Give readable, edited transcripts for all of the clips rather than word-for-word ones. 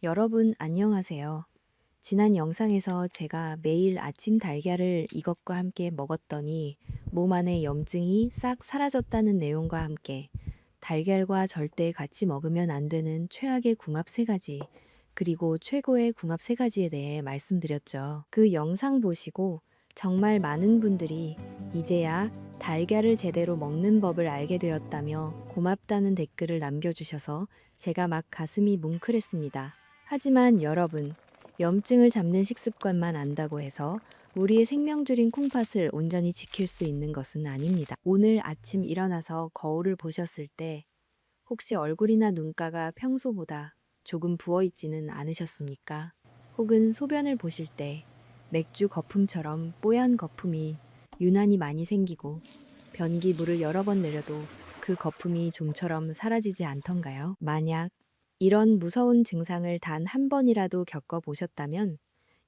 여러분 안녕하세요. 지난 영상에서 제가 매일 아침 달걀을 이것과 함께 먹었더니 몸 안의 염증이 싹 사라졌다는 내용과 함께 달걀과 절대 같이 먹으면 안 되는 최악의 궁합 세 가지, 그리고 최고의 궁합 세 가지에 대해 말씀드렸죠. 그 영상 보시고 정말 많은 분들이 이제야 달걀을 제대로 먹는 법을 알게 되었다며 고맙다는 댓글을 남겨주셔서 제가 막 가슴이 뭉클했습니다. 하지만 여러분, 염증을 잡는 식습관만 안다고 해서 우리의 생명줄인 콩팥을 온전히 지킬 수 있는 것은 아닙니다. 오늘 아침 일어나서 거울을 보셨을 때 혹시 얼굴이나 눈가가 평소보다 조금 부어있지는 않으셨습니까? 혹은 소변을 보실 때 맥주 거품처럼 뽀얀 거품이 유난히 많이 생기고 변기 물을 여러 번 내려도 그 거품이 좀처럼 사라지지 않던가요? 만약 이런 무서운 증상을 단 한 번이라도 겪어보셨다면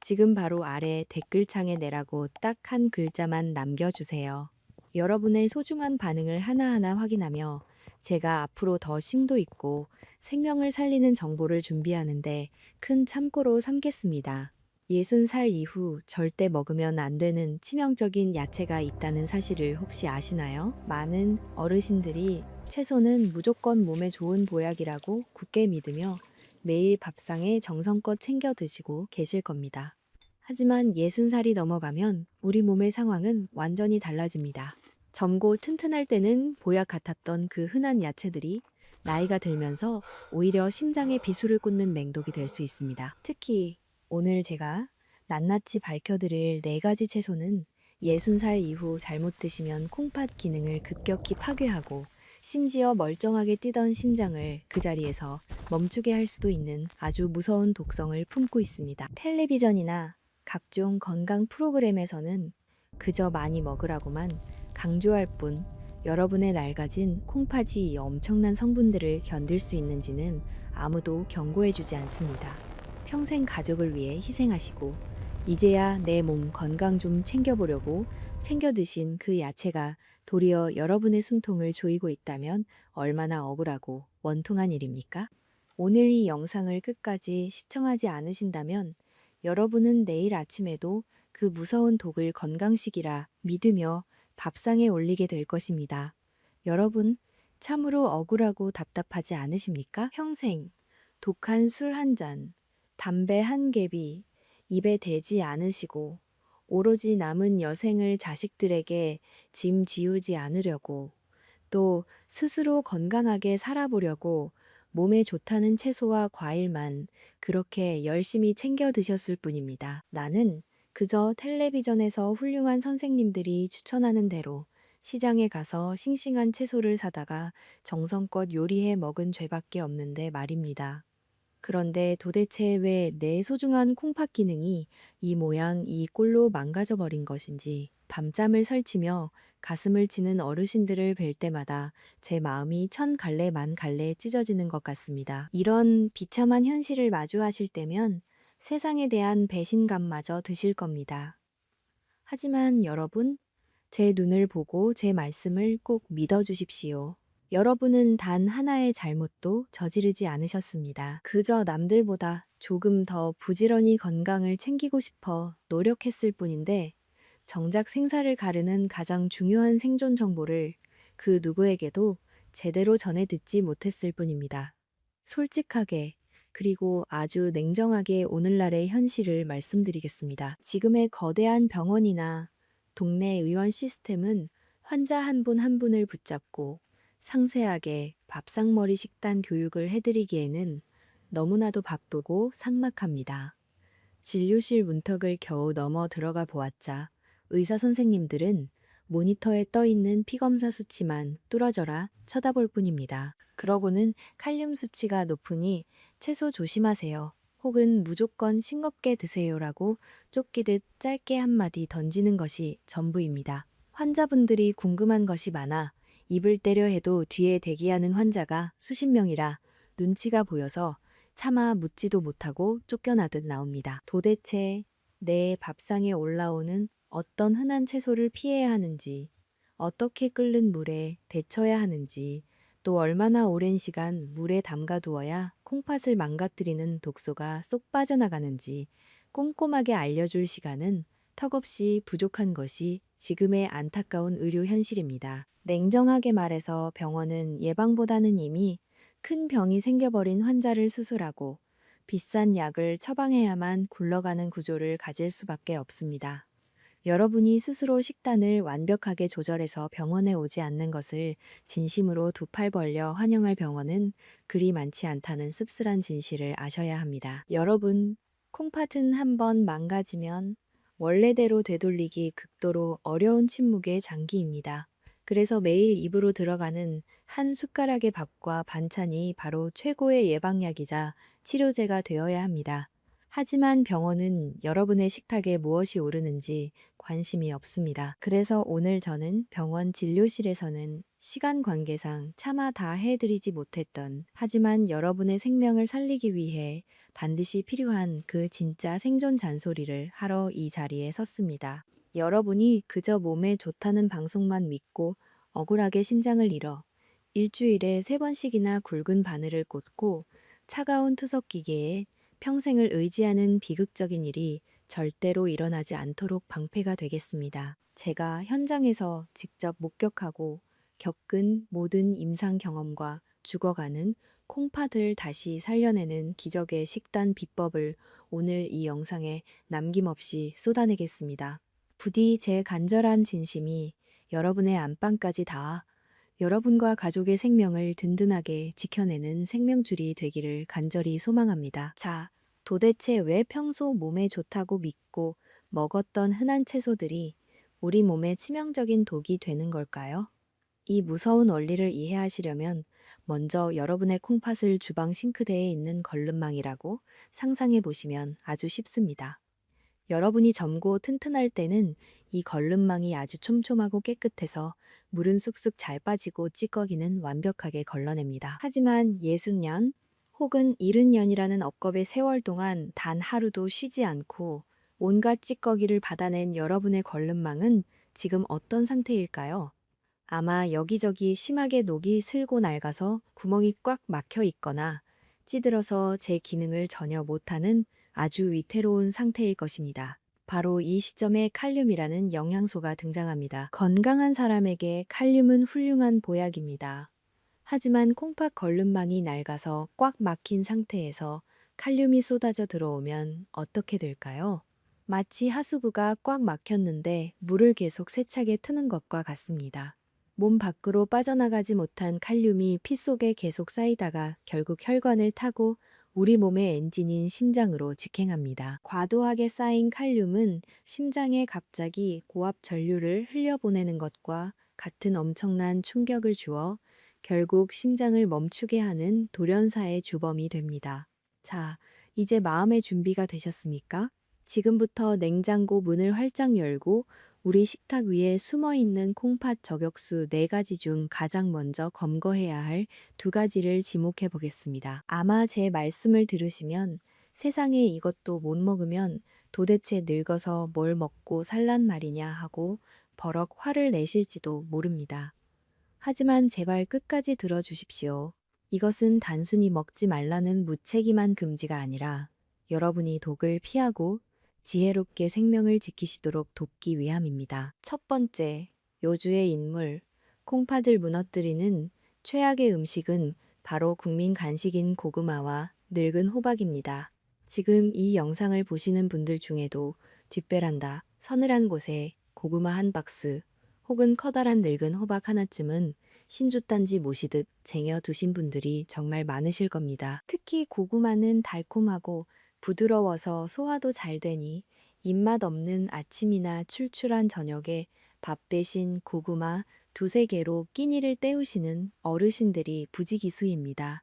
지금 바로 아래 댓글창에 내라고 딱 한 글자만 남겨주세요. 여러분의 소중한 반응을 하나하나 확인하며 제가 앞으로 더 심도 있고 생명을 살리는 정보를 준비하는데 큰 참고로 삼겠습니다. 60살 이후 절대 먹으면 안 되는 치명적인 야채가 있다는 사실을 혹시 아시나요? 많은 어르신들이 채소는 무조건 몸에 좋은 보약이라고 굳게 믿으며 매일 밥상에 정성껏 챙겨 드시고 계실 겁니다. 하지만 60살이 넘어가면 우리 몸의 상황은 완전히 달라집니다. 젊고 튼튼할 때는 보약 같았던 그 흔한 야채들이 나이가 들면서 오히려 심장에 비수를 꽂는 맹독이 될 수 있습니다. 특히 오늘 제가 낱낱이 밝혀드릴 4가지 채소는 60살 이후 잘못 드시면 콩팥 기능을 급격히 파괴하고 심지어 멀쩡하게 뛰던 심장을 그 자리에서 멈추게 할 수도 있는 아주 무서운 독성을 품고 있습니다. 텔레비전이나 각종 건강 프로그램에서는 그저 많이 먹으라고만 강조할 뿐 여러분의 낡아진 콩팥이 이 엄청난 성분들을 견딜 수 있는지는 아무도 경고해주지 않습니다. 평생 가족을 위해 희생하시고 이제야 내 몸 건강 좀 챙겨보려고 챙겨 드신 그 야채가 도리어 여러분의 숨통을 조이고 있다면 얼마나 억울하고 원통한 일입니까? 오늘 이 영상을 끝까지 시청하지 않으신다면 여러분은 내일 아침에도 그 무서운 독을 건강식이라 믿으며 밥상에 올리게 될 것입니다. 여러분, 참으로 억울하고 답답하지 않으십니까? 평생 독한 술 한 잔, 담배 한 개비 입에 대지 않으시고 오로지 남은 여생을 자식들에게 짐 지우지 않으려고 또 스스로 건강하게 살아보려고 몸에 좋다는 채소와 과일만 그렇게 열심히 챙겨 드셨을 뿐입니다. 나는 그저 텔레비전에서 훌륭한 선생님들이 추천하는 대로 시장에 가서 싱싱한 채소를 사다가 정성껏 요리해 먹은 죄밖에 없는데 말입니다. 그런데 도대체 왜 내 소중한 콩팥 기능이 이 모양 이 꼴로 망가져 버린 것인지 밤잠을 설치며 가슴을 치는 어르신들을 뵐 때마다 제 마음이 천 갈래 만 갈래 찢어지는 것 같습니다. 이런 비참한 현실을 마주하실 때면 세상에 대한 배신감마저 드실 겁니다. 하지만 여러분, 제 눈을 보고 제 말씀을 꼭 믿어주십시오. 여러분은 단 하나의 잘못도 저지르지 않으셨습니다. 그저 남들보다 조금 더 부지런히 건강을 챙기고 싶어 노력했을 뿐인데, 정작 생사를 가르는 가장 중요한 생존 정보를 그 누구에게도 제대로 전해 듣지 못했을 뿐입니다. 솔직하게, 그리고 아주 냉정하게 오늘날의 현실을 말씀드리겠습니다. 지금의 거대한 병원이나 동네 의원 시스템은 환자 한 분 한 분을 붙잡고 상세하게 밥상머리 식단 교육을 해드리기에는 너무나도 바쁘고 삭막합니다. 진료실 문턱을 겨우 넘어 들어가 보았자 의사 선생님들은 모니터에 떠 있는 피검사 수치만 뚫어져라 쳐다볼 뿐입니다. 그러고는 칼륨 수치가 높으니 채소 조심하세요. 혹은 무조건 싱겁게 드세요라고 쫓기듯 짧게 한마디 던지는 것이 전부입니다. 환자분들이 궁금한 것이 많아 입을 때려 해도 뒤에 대기하는 환자가 수십 명이라 눈치가 보여서 차마 묻지도 못하고 쫓겨나듯 나옵니다. 도대체 내 밥상에 올라오는 어떤 흔한 채소를 피해야 하는지, 어떻게 끓는 물에 데쳐야 하는지, 또 얼마나 오랜 시간 물에 담가 두어야 콩팥을 망가뜨리는 독소가 쏙 빠져나가는지 꼼꼼하게 알려줄 시간은 턱없이 부족한 것이 지금의 안타까운 의료 현실입니다. 냉정하게 말해서 병원은 예방보다는 이미 큰 병이 생겨버린 환자를 수술하고 비싼 약을 처방해야만 굴러가는 구조를 가질 수밖에 없습니다. 여러분이 스스로 식단을 완벽하게 조절해서 병원에 오지 않는 것을 진심으로 두 팔 벌려 환영할 병원은 그리 많지 않다는 씁쓸한 진실을 아셔야 합니다. 여러분, 콩팥은 한번 망가지면 원래대로 되돌리기 극도로 어려운 침묵의 장기입니다. 그래서 매일 입으로 들어가는 한 숟가락의 밥과 반찬이 바로 최고의 예방약이자 치료제가 되어야 합니다. 하지만 병원은 여러분의 식탁에 무엇이 오르는지 관심이 없습니다. 그래서 오늘 저는 병원 진료실에서는 시간 관계상 차마 다 해드리지 못했던, 하지만 여러분의 생명을 살리기 위해 반드시 필요한 그 진짜 생존 잔소리를 하러 이 자리에 섰습니다. 여러분이 그저 몸에 좋다는 방송만 믿고 억울하게 심장을 잃어 일주일에 3번씩이나 굵은 바늘을 꽂고 차가운 투석기계에 평생을 의지하는 비극적인 일이 절대로 일어나지 않도록 방패가 되겠습니다. 제가 현장에서 직접 목격하고 겪은 모든 임상 경험과 죽어가는 콩팥을 다시 살려내는 기적의 식단 비법을 오늘 이 영상에 남김없이 쏟아내겠습니다. 부디 제 간절한 진심이 여러분의 안방까지 닿아 여러분과 가족의 생명을 든든하게 지켜내는 생명줄이 되기를 간절히 소망합니다. 자, 도대체 왜 평소 몸에 좋다고 믿고 먹었던 흔한 채소들이 우리 몸에 치명적인 독이 되는 걸까요? 이 무서운 원리를 이해하시려면 먼저 여러분의 콩팥을 주방 싱크대에 있는 걸름망이라고 상상해 보시면 아주 쉽습니다. 여러분이 젊고 튼튼할 때는 이 걸름망이 아주 촘촘하고 깨끗해서 물은 쑥쑥 잘 빠지고 찌꺼기는 완벽하게 걸러냅니다. 하지만 60년 혹은 70년이라는 억겁의 세월 동안 단 하루도 쉬지 않고 온갖 찌꺼기를 받아낸 여러분의 걸름망은 지금 어떤 상태일까요? 아마 여기저기 심하게 녹이 슬고 낡아서 구멍이 꽉 막혀 있거나 찌들어서 제 기능을 전혀 못하는 아주 위태로운 상태일 것입니다. 바로 이 시점에 칼륨이라는 영양소가 등장합니다. 건강한 사람에게 칼륨은 훌륭한 보약입니다. 하지만 콩팥 걸름망이 낡아서 꽉 막힌 상태에서 칼륨이 쏟아져 들어오면 어떻게 될까요? 마치 하수구가 꽉 막혔는데 물을 계속 세차게 트는 것과 같습니다. 몸 밖으로 빠져나가지 못한 칼륨이 피 속에 계속 쌓이다가 결국 혈관을 타고 우리 몸의 엔진인 심장으로 직행합니다. 과도하게 쌓인 칼륨은 심장에 갑자기 고압 전류를 흘려보내는 것과 같은 엄청난 충격을 주어 결국 심장을 멈추게 하는 돌연사의 주범이 됩니다. 자, 이제 마음의 준비가 되셨습니까? 지금부터 냉장고 문을 활짝 열고 우리 식탁 위에 숨어있는 콩팥 저격수 4가지 중 가장 먼저 검거해야 할 2가지를 지목해 보겠습니다. 아마 제 말씀을 들으시면 세상에 이것도 못 먹으면 도대체 늙어서 뭘 먹고 살란 말이냐 하고 버럭 화를 내실지도 모릅니다. 하지만 제발 끝까지 들어주십시오. 이것은 단순히 먹지 말라는 무책임한 금지가 아니라 여러분이 독을 피하고 지혜롭게 생명을 지키시도록 돕기 위함입니다. 첫 번째, 요주의 인물, 콩팥을 무너뜨리는 최악의 음식은 바로 국민 간식인 고구마와 늙은 호박입니다. 지금 이 영상을 보시는 분들 중에도 뒷베란다, 서늘한 곳에 고구마 한 박스 혹은 커다란 늙은 호박 하나쯤은 신주단지 모시듯 쟁여두신 분들이 정말 많으실 겁니다. 특히 고구마는 달콤하고 부드러워서 소화도 잘 되니 입맛 없는 아침이나 출출한 저녁에 밥 대신 고구마 2~3개로 끼니를 때우시는 어르신들이 부지기수입니다.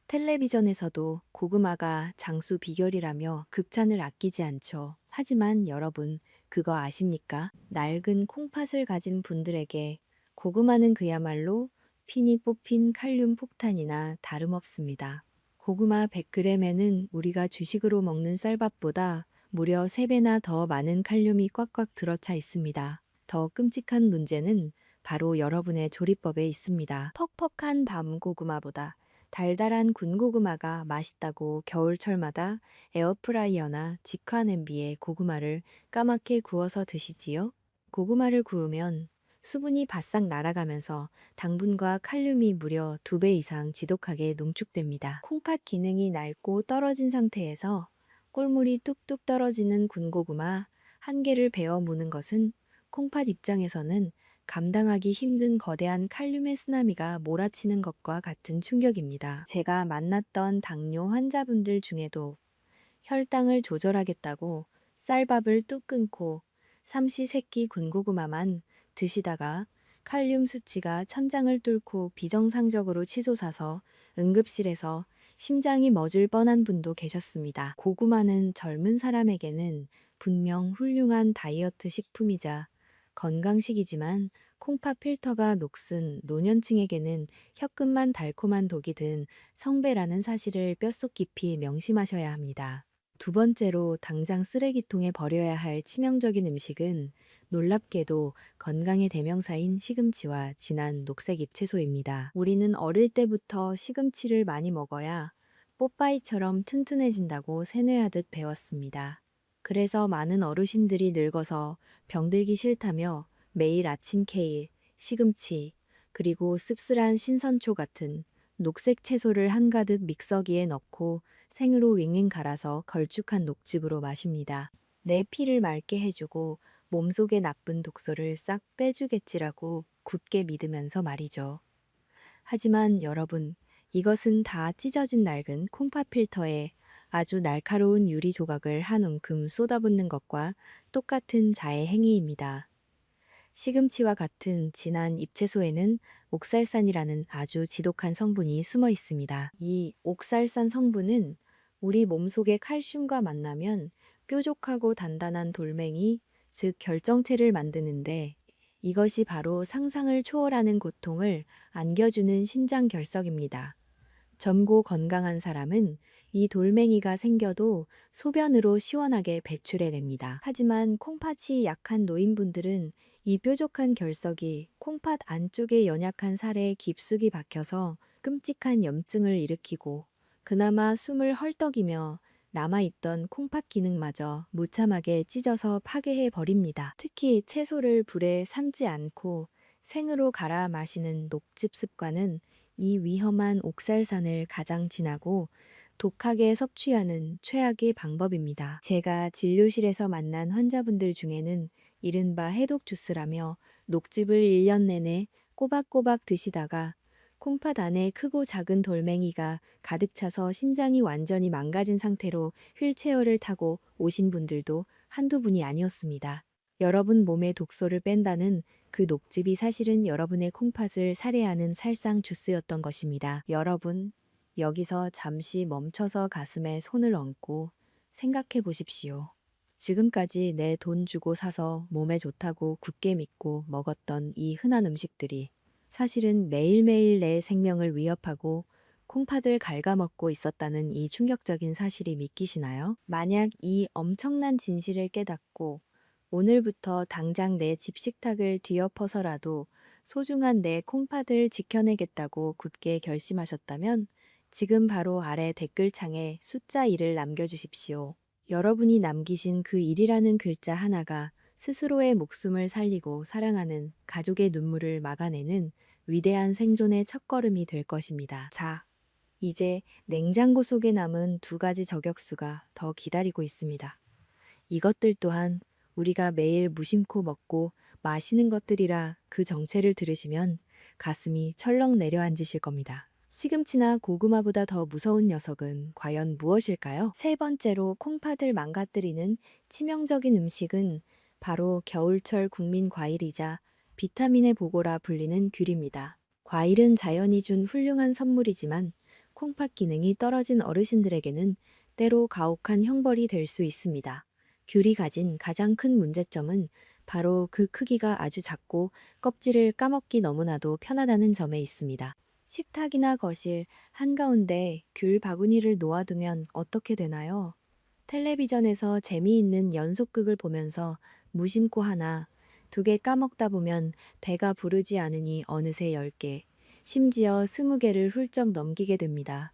텔레비전에서도 고구마가 장수 비결이라며 극찬을 아끼지 않죠. 하지만 여러분, 그거 아십니까? 낡은 콩팥을 가진 분들에게 고구마는 그야말로 핀이 뽑힌 칼륨 폭탄이나 다름없습니다. 고구마 100g에는 우리가 주식으로 먹는 쌀밥보다 무려 3배나 더 많은 칼륨이 꽉꽉 들어차 있습니다. 더 끔찍한 문제는 바로 여러분의 조리법에 있습니다. 퍽퍽한 밤 고구마보다 달달한 군고구마가 맛있다고 겨울철마다 에어프라이어나 직화 냄비에 고구마를 까맣게 구워서 드시지요? 고구마를 구우면 수분이 바싹 날아가면서 당분과 칼륨이 무려 2배 이상 지독하게 농축됩니다. 콩팥 기능이 낡고 떨어진 상태에서 꿀물이 뚝뚝 떨어지는 군고구마 한 개를 베어 무는 것은 콩팥 입장에서는 감당하기 힘든 거대한 칼륨의 쓰나미가 몰아치는 것과 같은 충격입니다. 제가 만났던 당뇨 환자분들 중에도 혈당을 조절하겠다고 쌀밥을 뚝 끊고 삼시세끼 군고구마만 드시다가 칼륨 수치가 천장을 뚫고 비정상적으로 치솟아서 응급실에서 심장이 멎을 뻔한 분도 계셨습니다. 고구마는 젊은 사람에게는 분명 훌륭한 다이어트 식품이자 건강식이지만 콩팥 필터가 녹슨 노년층에게는 혀끝만 달콤한 독이 든 성배라는 사실을 뼛속 깊이 명심하셔야 합니다. 두 번째로 당장 쓰레기통에 버려야 할 치명적인 음식은 놀랍게도 건강의 대명사인 시금치와 진한 녹색 잎채소입니다. 우리는 어릴 때부터 시금치를 많이 먹어야 뽀빠이처럼 튼튼해진다고 세뇌하듯 배웠습니다. 그래서 많은 어르신들이 늙어서 병들기 싫다며 매일 아침 케일, 시금치, 그리고 씁쓸한 신선초 같은 녹색 채소를 한가득 믹서기에 넣고 생으로 윙윙 갈아서 걸쭉한 녹즙으로 마십니다. 내 피를 맑게 해주고 몸속의 나쁜 독소를 싹 빼주겠지라고 굳게 믿으면서 말이죠. 하지만 여러분, 이것은 다 찢어진 낡은 콩팥 필터에 아주 날카로운 유리 조각을 한 움큼 쏟아붓는 것과 똑같은 자해 행위입니다. 시금치와 같은 진한 잎채소에는 옥살산이라는 아주 지독한 성분이 숨어 있습니다. 이 옥살산 성분은 우리 몸속의 칼슘과 만나면 뾰족하고 단단한 돌멩이, 즉 결정체를 만드는데 이것이 바로 상상을 초월하는 고통을 안겨주는 신장 결석입니다. 젊고 건강한 사람은 이 돌멩이가 생겨도 소변으로 시원하게 배출해냅니다. 하지만 콩팥이 약한 노인분들은 이 뾰족한 결석이 콩팥 안쪽에 연약한 살에 깊숙이 박혀서 끔찍한 염증을 일으키고 그나마 숨을 헐떡이며 남아있던 콩팥 기능마저 무참하게 찢어서 파괴해 버립니다. 특히 채소를 불에 삶지 않고 생으로 갈아 마시는 녹즙 습관은 이 위험한 옥살산을 가장 진하고 독하게 섭취하는 최악의 방법입니다. 제가 진료실에서 만난 환자분들 중에는 이른바 해독 주스라며 녹즙을 1년 내내 꼬박꼬박 드시다가 콩팥 안에 크고 작은 돌멩이가 가득 차서 신장이 완전히 망가진 상태로 휠체어를 타고 오신 분들도 한두 분이 아니었습니다. 여러분 몸의 독소를 뺀다는 그 녹즙이 사실은 여러분의 콩팥을 살해하는 살상 주스였던 것입니다. 여러분, 여기서 잠시 멈춰서 가슴에 손을 얹고 생각해 보십시오. 지금까지 내 돈 주고 사서 몸에 좋다고 굳게 믿고 먹었던 이 흔한 음식들이 사실은 매일매일 내 생명을 위협하고 콩팥을 갉아먹고 있었다는 이 충격적인 사실이 믿기시나요? 만약 이 엄청난 진실을 깨닫고 오늘부터 당장 내 집 식탁을 뒤엎어서라도 소중한 내 콩팥을 지켜내겠다고 굳게 결심하셨다면 지금 바로 아래 댓글창에 숫자 1을 남겨주십시오. 여러분이 남기신 그 1이라는 글자 하나가 스스로의 목숨을 살리고 사랑하는 가족의 눈물을 막아내는 위대한 생존의 첫걸음이 될 것입니다. 자, 이제 냉장고 속에 남은 2가지 저격수가 더 기다리고 있습니다. 이것들 또한 우리가 매일 무심코 먹고 마시는 것들이라 그 정체를 들으시면 가슴이 철렁 내려앉으실 겁니다. 시금치나 고구마보다 더 무서운 녀석은 과연 무엇일까요? 세 번째로 콩팥을 망가뜨리는 치명적인 음식은 바로 겨울철 국민 과일이자 비타민의 보고라 불리는 귤입니다. 과일은 자연이 준 훌륭한 선물이지만 콩팥 기능이 떨어진 어르신들에게는 때로 가혹한 형벌이 될 수 있습니다. 귤이 가진 가장 큰 문제점은 바로 그 크기가 아주 작고 껍질을 까먹기 너무나도 편하다는 점에 있습니다. 식탁이나 거실 한가운데 귤 바구니를 놓아두면 어떻게 되나요? 텔레비전에서 재미있는 연속극을 보면서 무심코 하나, 2개 까먹다 보면 배가 부르지 않으니 어느새 10개, 심지어 20개를 훌쩍 넘기게 됩니다.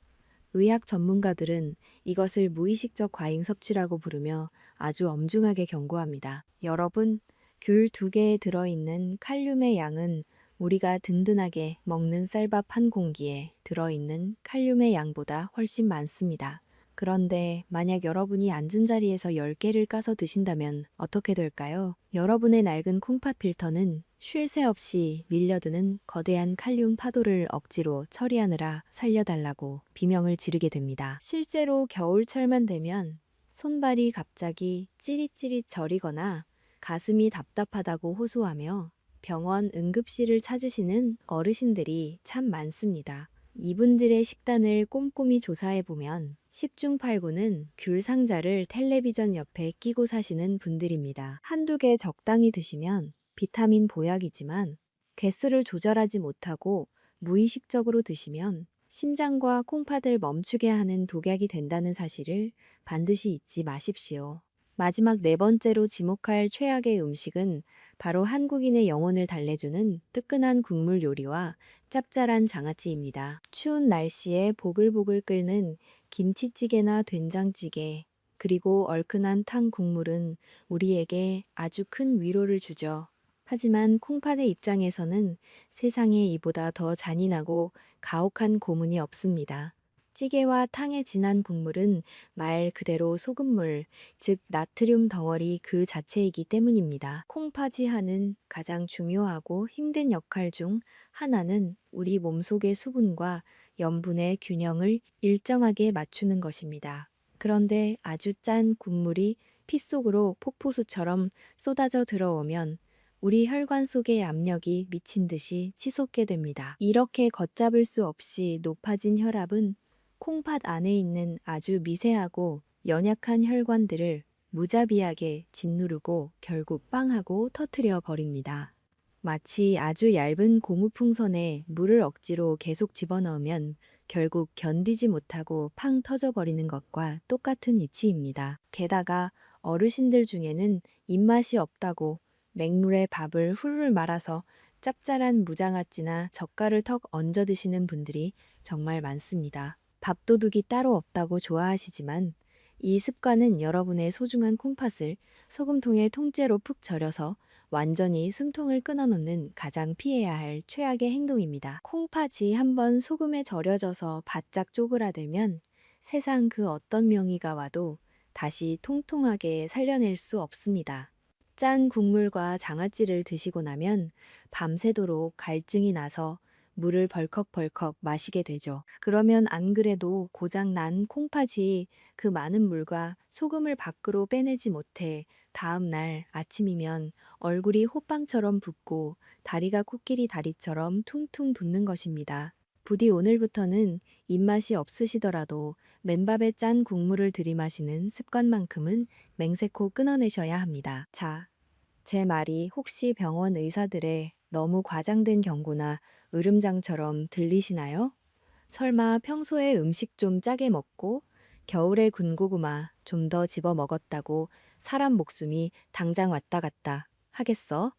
의학 전문가들은 이것을 무의식적 과잉 섭취라고 부르며 아주 엄중하게 경고합니다. 여러분, 귤 2개에 들어있는 칼륨의 양은 우리가 든든하게 먹는 쌀밥 한 공기에 들어있는 칼륨의 양보다 훨씬 많습니다. 그런데 만약 여러분이 앉은 자리에서 10개를 까서 드신다면 어떻게 될까요? 여러분의 낡은 콩팥 필터는 쉴 새 없이 밀려드는 거대한 칼륨 파도를 억지로 처리하느라 살려달라고 비명을 지르게 됩니다. 실제로 겨울철만 되면 손발이 갑자기 찌릿찌릿 저리거나 가슴이 답답하다고 호소하며 병원 응급실을 찾으시는 어르신들이 참 많습니다. 이분들의 식단을 꼼꼼히 조사해보면 10중 8구는 귤 상자를 텔레비전 옆에 끼고 사시는 분들입니다. 한두 개 적당히 드시면 비타민 보약이지만 개수를 조절하지 못하고 무의식적으로 드시면 심장과 콩팥을 멈추게 하는 독약이 된다는 사실을 반드시 잊지 마십시오. 마지막 네 번째로 지목할 최악의 음식은 바로 한국인의 영혼을 달래주는 뜨끈한 국물 요리와 짭짤한 장아찌입니다. 추운 날씨에 보글보글 끓는 김치찌개나 된장찌개, 그리고 얼큰한 탕 국물은 우리에게 아주 큰 위로를 주죠. 하지만 콩팥의 입장에서는 세상에 이보다 더 잔인하고 가혹한 고문이 없습니다. 찌개와 탕의 진한 국물은 말 그대로 소금물, 즉 나트륨 덩어리 그 자체이기 때문입니다. 콩팥이 하는 가장 중요하고 힘든 역할 중 하나는 우리 몸속의 수분과 염분의 균형을 일정하게 맞추는 것입니다. 그런데 아주 짠 국물이 피 속으로 폭포수처럼 쏟아져 들어오면 우리 혈관 속의 압력이 미친 듯이 치솟게 됩니다. 이렇게 걷잡을 수 없이 높아진 혈압은 콩팥 안에 있는 아주 미세하고 연약한 혈관들을 무자비하게 짓누르고 결국 빵 하고 터트려 버립니다. 마치 아주 얇은 고무풍선에 물을 억지로 계속 집어넣으면 결국 견디지 못하고 팡 터져버리는 것과 똑같은 이치입니다. 게다가 어르신들 중에는 입맛이 없다고 맹물에 밥을 훌훌 말아서 짭짤한 무장아찌나 젓갈을 턱 얹어 드시는 분들이 정말 많습니다. 밥도둑이 따로 없다고 좋아하시지만 이 습관은 여러분의 소중한 콩팥을 소금통에 통째로 푹 절여서 완전히 숨통을 끊어놓는 가장 피해야 할 최악의 행동입니다. 콩팥이 한번 소금에 절여져서 바짝 쪼그라들면 세상 그 어떤 명의가 와도 다시 통통하게 살려낼 수 없습니다. 짠 국물과 장아찌를 드시고 나면 밤새도록 갈증이 나서 물을 벌컥벌컥 마시게 되죠. 그러면 안 그래도 고장 난 콩팥이 그 많은 물과 소금을 밖으로 빼내지 못해 다음 날 아침이면 얼굴이 호빵처럼 붓고 다리가 코끼리 다리처럼 퉁퉁 붓는 것입니다. 부디 오늘부터는 입맛이 없으시더라도 맨밥에 짠 국물을 들이마시는 습관만큼은 맹세코 끊어내셔야 합니다. 자, 제 말이 혹시 병원 의사들의 너무 과장된 경고나 으름장처럼 들리시나요? 설마 평소에 음식 좀 짜게 먹고 겨울에 군고구마 좀 더 집어 먹었다고 사람 목숨이 당장 왔다 갔다 하겠어?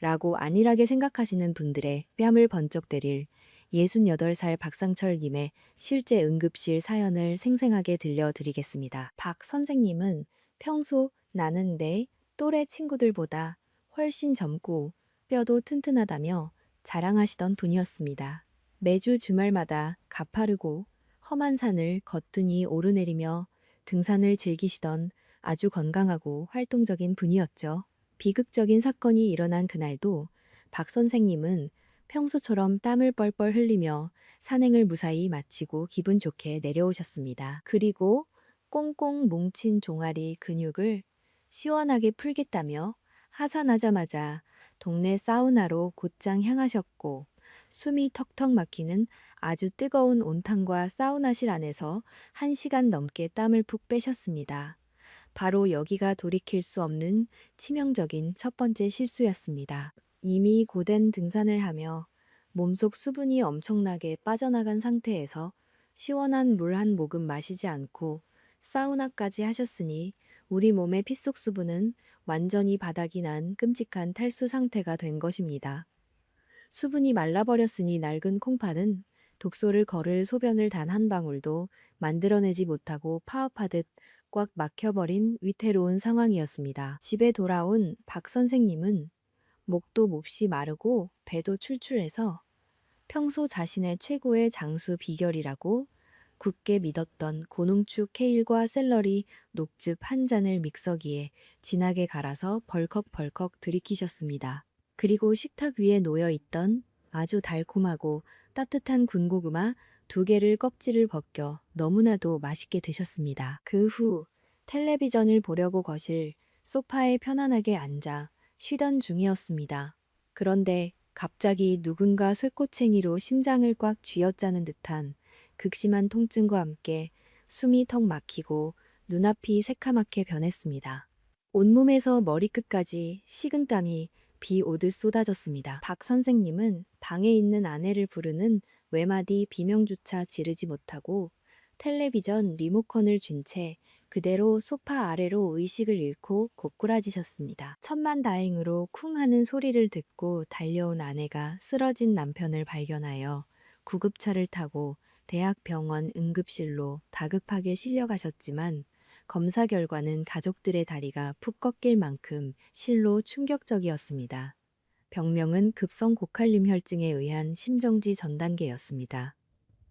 라고 안일하게 생각하시는 분들의 뺨을 번쩍 때릴 68살 박상철님의 실제 응급실 사연을 생생하게 들려드리겠습니다. 박 선생님은 평소 나는 내 또래 친구들보다 훨씬 젊고 뼈도 튼튼하다며 자랑하시던 분이었습니다. 매주 주말마다 가파르고 험한 산을 거뜬히 오르내리며 등산을 즐기시던 아주 건강하고 활동적인 분이었죠. 비극적인 사건이 일어난 그날도 박 선생님은 평소처럼 땀을 뻘뻘 흘리며 산행을 무사히 마치고 기분 좋게 내려오셨습니다. 그리고 꽁꽁 뭉친 종아리 근육을 시원하게 풀겠다며 하산하자마자 동네 사우나로 곧장 향하셨고 숨이 턱턱 막히는 아주 뜨거운 온탕과 사우나실 안에서 1시간 넘게 땀을 푹 빼셨습니다. 바로 여기가 돌이킬 수 없는 치명적인 첫 번째 실수였습니다. 이미 고된 등산을 하며 몸속 수분이 엄청나게 빠져나간 상태에서 시원한 물 한 모금 마시지 않고 사우나까지 하셨으니 우리 몸의 피 속 수분은 완전히 바닥이 난 끔찍한 탈수 상태가 된 것입니다. 수분이 말라버렸으니 낡은 콩팥은 독소를 거를 소변을 단 한 방울도 만들어내지 못하고 파업하듯 꽉 막혀버린 위태로운 상황이었습니다. 집에 돌아온 박 선생님은 목도 몹시 마르고 배도 출출해서 평소 자신의 최고의 장수 비결이라고 굳게 믿었던 고농축 케일과 샐러리 녹즙 한 잔을 믹서기에 진하게 갈아서 벌컥벌컥 들이키셨습니다. 그리고 식탁 위에 놓여 있던 아주 달콤하고 따뜻한 군고구마 2개를 껍질을 벗겨 너무나도 맛있게 드셨습니다. 그 후 텔레비전을 보려고 거실 소파에 편안하게 앉아 쉬던 중이었습니다. 그런데 갑자기 누군가 쇠꼬챙이로 심장을 꽉 쥐어짜는 듯한 극심한 통증과 함께 숨이 턱 막히고 눈앞이 새카맣게 변했습니다. 온몸에서 머리끝까지 식은땀이 비 오듯 쏟아졌습니다. 박 선생님은 방에 있는 아내를 부르는 외마디 비명조차 지르지 못하고 텔레비전 리모컨을 쥔 채 그대로 소파 아래로 의식을 잃고 고꾸라지셨습니다. 천만다행으로 쿵 하는 소리를 듣고 달려온 아내가 쓰러진 남편을 발견하여 구급차를 타고 대학병원 응급실로 다급하게 실려가셨지만 검사 결과는 가족들의 다리가 푹 꺾일 만큼 실로 충격적이었습니다. 병명은 급성 고칼륨 혈증에 의한 심정지 전 단계였습니다.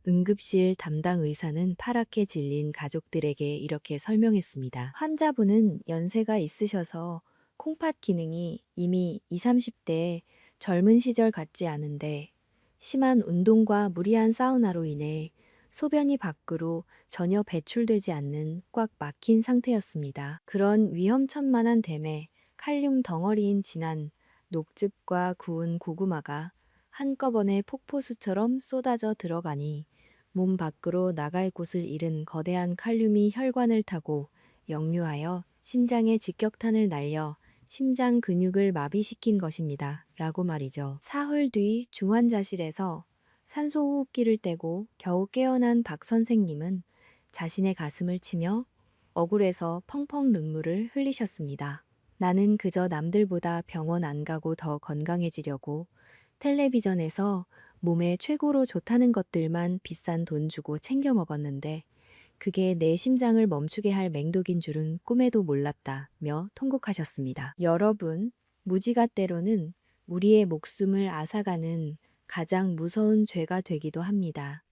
응급실 담당 의사는 파랗게 질린 가족들에게 이렇게 설명했습니다. 환자분은 연세가 있으셔서 콩팥 기능이 이미 20, 30대의 젊은 시절 같지 않은데 심한 운동과 무리한 사우나로 인해 소변이 밖으로 전혀 배출되지 않는 꽉 막힌 상태였습니다. 그런 위험천만한 댐에 칼륨 덩어리인 진한 녹즙과 구운 고구마가 한꺼번에 폭포수처럼 쏟아져 들어가니 몸 밖으로 나갈 곳을 잃은 거대한 칼륨이 혈관을 타고 역류하여 심장에 직격탄을 날려 심장 근육을 마비시킨 것입니다. 라고 말이죠. 사흘 뒤 중환자실에서 산소호흡기를 떼고 겨우 깨어난 박 선생님은 자신의 가슴을 치며 억울해서 펑펑 눈물을 흘리셨습니다. 나는 그저 남들보다 병원 안 가고 더 건강해지려고 텔레비전에서 몸에 최고로 좋다는 것들만 비싼 돈 주고 챙겨 먹었는데 그게 내 심장을 멈추게 할 맹독인 줄은 꿈에도 몰랐다며 통곡하셨습니다. 여러분, 무지가 때로는 우리의 목숨을 앗아가는 가장 무서운 죄가 되기도 합니다.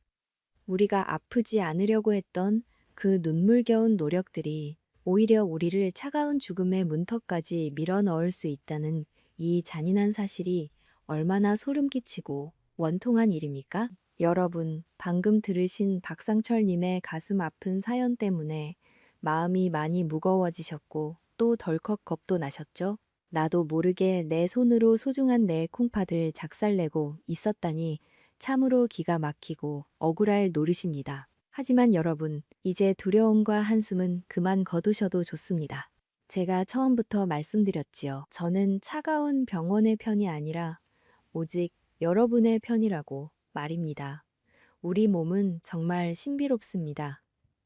우리가 아프지 않으려고 했던 그 눈물겨운 노력들이 오히려 우리를 차가운 죽음의 문턱까지 밀어 넣을 수 있다는 이 잔인한 사실이 얼마나 소름 끼치고 원통한 일입니까? 여러분, 방금 들으신 박상철님의 가슴 아픈 사연 때문에 마음이 많이 무거워지셨고 또 덜컥 겁도 나셨죠? 나도 모르게 내 손으로 소중한 내 콩팥을 작살내고 있었다니 참으로 기가 막히고 억울할 노릇입니다. 하지만 여러분, 이제 두려움과 한숨은 그만 거두셔도 좋습니다. 제가 처음부터 말씀드렸지요. 저는 차가운 병원의 편이 아니라 오직 여러분의 편이라고 말입니다. 우리 몸은 정말 신비롭습니다.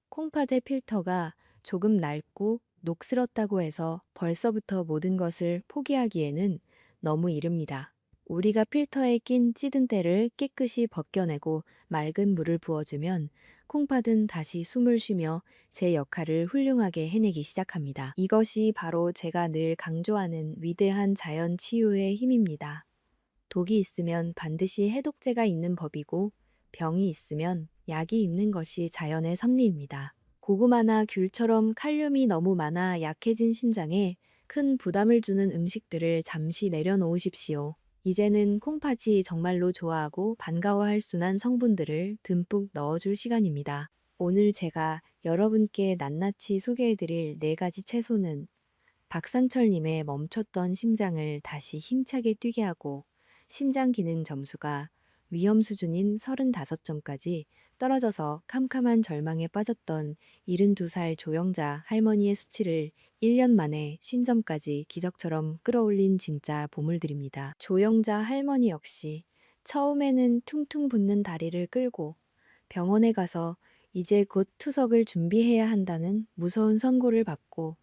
콩팥의 필터가 조금 낡고 녹슬었다고 해서 벌써부터 모든 것을 포기하기에는 너무 이릅니다. 우리가 필터에 낀 찌든 때를 깨끗이 벗겨내고 맑은 물을 부어주면 콩팥은 다시 숨을 쉬며 제 역할을 훌륭하게 해내기 시작합니다. 이것이 바로 제가 늘 강조하는 위대한 자연 치유의 힘입니다. 독이 있으면 반드시 해독제가 있는 법이고 병이 있으면 약이 있는 것이 자연의 섭리입니다. 고구마나 귤처럼 칼륨이 너무 많아 약해진 심장에 큰 부담을 주는 음식들을 잠시 내려놓으십시오. 이제는 콩팥이 정말로 좋아하고 반가워할 순한 성분들을 듬뿍 넣어줄 시간입니다. 오늘 제가 여러분께 낱낱이 소개해드릴 4가지 채소는 박상철님의 멈췄던 심장을 다시 힘차게 뛰게 하고 신장 기능 점수가 위험 수준인 35점까지 떨어져서 캄캄한 절망에 빠졌던 72살 조영자 할머니의 수치를 1년 만에 50점까지 기적처럼 끌어올린 진짜 보물들입니다. 조영자 할머니 역시 처음에는 퉁퉁 붓는 다리를 끌고 병원에 가서 이제 곧 투석을 준비해야 한다는 무서운 선고를 받고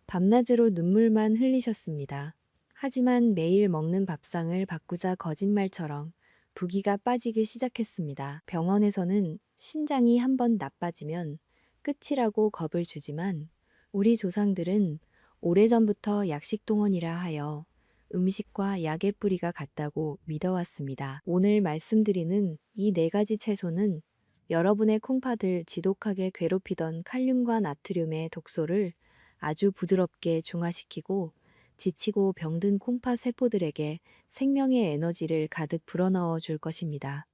밤낮으로 눈물만 흘리셨습니다. 하지만 매일 먹는 밥상을 바꾸자 거짓말처럼 부기가 빠지기 시작했습니다. 병원에서는 신장이 한번 나빠지면 끝이라고 겁을 주지만 우리 조상들은 오래전부터 약식동원이라 하여 음식과 약의 뿌리가 같다고 믿어왔습니다. 오늘 말씀드리는 이 네 가지 채소는 여러분의 콩팥을 지독하게 괴롭히던 칼륨과 나트륨의 독소를 아주 부드럽게 중화시키고 지치고 병든 콩팥 세포들에게 생명의 에너지를 가득 불어넣어 줄 것입니다.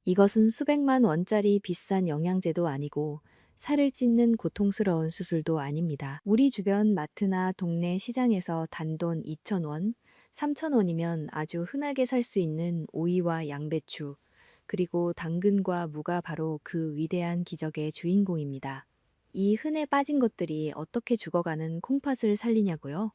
이것은 수백만 원짜리 비싼 영양제도 아니고 살을 찢는 고통스러운 수술도 아닙니다. 우리 주변 마트나 동네 시장에서 단돈 2,000원, 3,000원이면 아주 흔하게 살 수 있는 오이와 양배추, 그리고 당근과 무가 바로 그 위대한 기적의 주인공입니다. 이 흔해 빠진 것들이 어떻게 죽어가는 콩팥을 살리냐고요?